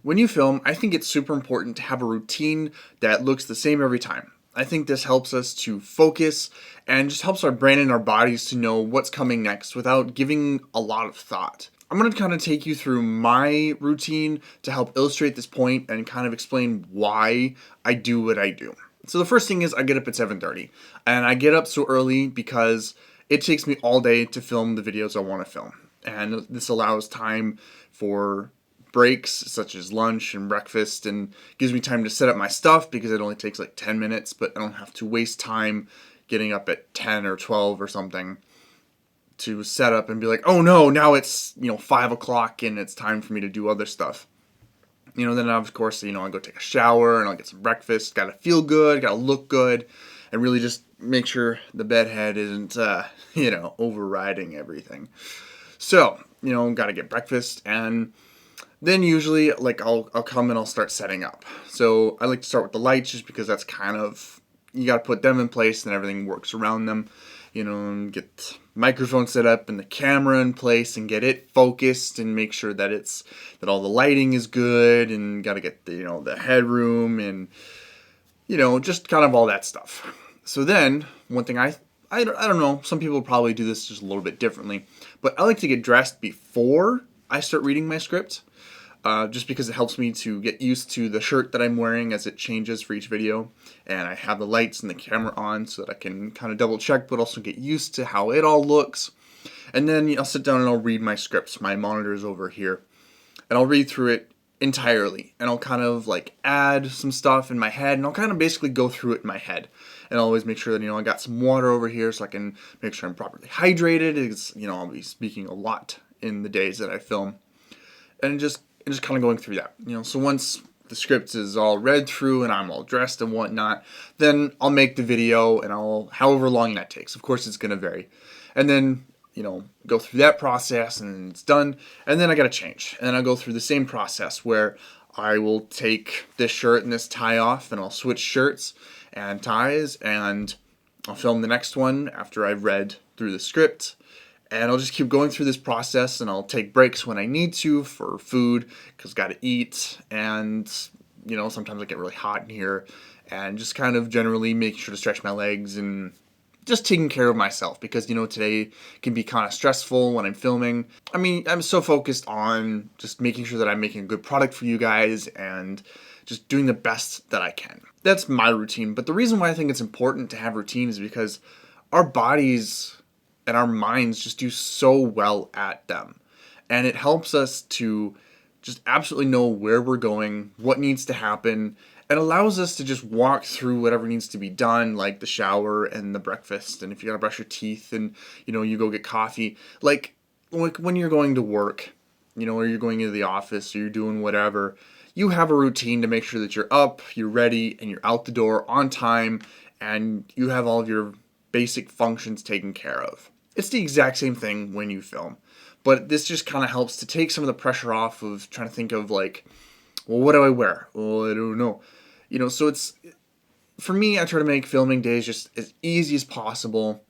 When you film, I think it's super important to have a routine that looks the same every time. I think this helps us to focus and just helps our brain and our bodies to know what's coming next without giving a lot of thought. I'm going to kind of take you through my routine to help illustrate this point and kind of explain why I do what I do. So the first thing is I get up at 7:30, and I get up so early because it takes me all day to film the videos I want to film. And this allows time for breaks such as lunch and breakfast, and gives me time to set up my stuff because it only takes like 10 minutes, but I don't have to waste time getting up at 10 or 12 or something to set up and be like, oh no, now it's 5 o'clock and it's time for me to do other stuff. Then of course, I go take a shower and I'll get some breakfast. Gotta feel good, gotta look good, and really just make sure the bedhead isn't, overriding everything. So, gotta get breakfast, and then usually, I'll come and I'll start setting up. So I like to start with the lights just because that's kind of, you gotta put them in place and everything works around them. And get microphone set up and the camera in place and get it focused and make sure that that all the lighting is good, and gotta get the headroom and just kind of all that stuff. So then one thing I don't know, some people probably do this just a little bit differently, but I like to get dressed before I start reading my script. Just because it helps me to get used to the shirt that I'm wearing as it changes for each video, and I have the lights and the camera on so that I can kind of double check but also get used to how it all looks. And then I'll sit down and I'll read my scripts. My monitor is over here, and I'll read through it entirely, and I'll kind of add some stuff in my head, and I'll kind of basically go through it in my head, and I'll always make sure that I got some water over here so I can make sure I'm properly hydrated, because I'll be speaking a lot in the days that I film, and just kind of going through that. So once the script is all read through and I'm all dressed and whatnot, then I'll make the video, and however long that takes. Of course, it's going to vary. And then, go through that process and it's done. And then I got to change. And then I'll go through the same process where I will take this shirt and this tie off, and I'll switch shirts and ties, and I'll film the next one after I've read through the script. And I'll just keep going through this process, and I'll take breaks when I need to for food, because got to eat, and sometimes I get really hot in here, and just kind of generally making sure to stretch my legs and just taking care of myself, because today can be kind of stressful when I'm filming. I mean, I'm so focused on just making sure that I'm making a good product for you guys and just doing the best that I can. That's my routine. But the reason why I think it's important to have routine is because our bodies and our minds just do so well at them. And it helps us to just absolutely know where we're going, what needs to happen, and allows us to just walk through whatever needs to be done, like the shower and the breakfast, and if you gotta brush your teeth and, you go get coffee. Like when you're going to work, or you're going into the office, or you're doing whatever, you have a routine to make sure that you're up, you're ready, and you're out the door on time, and you have all of your basic functions taken care of. It's the exact same thing when you film, but this just kind of helps to take some of the pressure off of trying to think of well, what do I wear? Well, I don't know. So it's, for me, I try to make filming days just as easy as possible.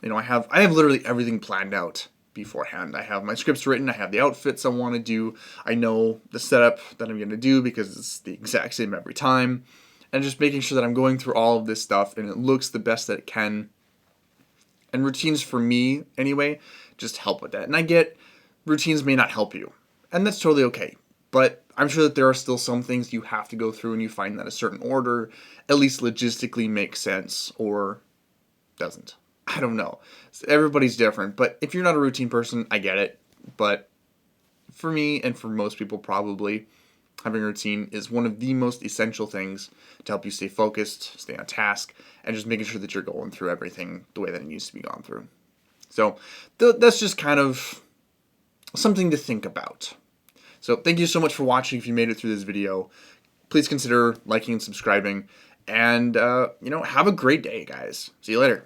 I have literally everything planned out beforehand. I have my scripts written, I have the outfits I want to do, I know the setup that I'm going to do because it's the exact same every time, and just making sure that I'm going through all of this stuff and it looks the best that it can. And routines, for me anyway, just help with that. And I get routines may not help you, and that's totally okay. But I'm sure that there are still some things you have to go through, and you find that a certain order at least logistically makes sense or doesn't. I don't know. Everybody's different, but if you're not a routine person, I get it. But for me, and for most people probably, having a routine is one of the most essential things to help you stay focused, stay on task, and just making sure that you're going through everything the way that it needs to be gone through. So that's just kind of something to think about. So thank you so much for watching. If you made it through this video, please consider liking and subscribing, and have a great day, guys. See you later.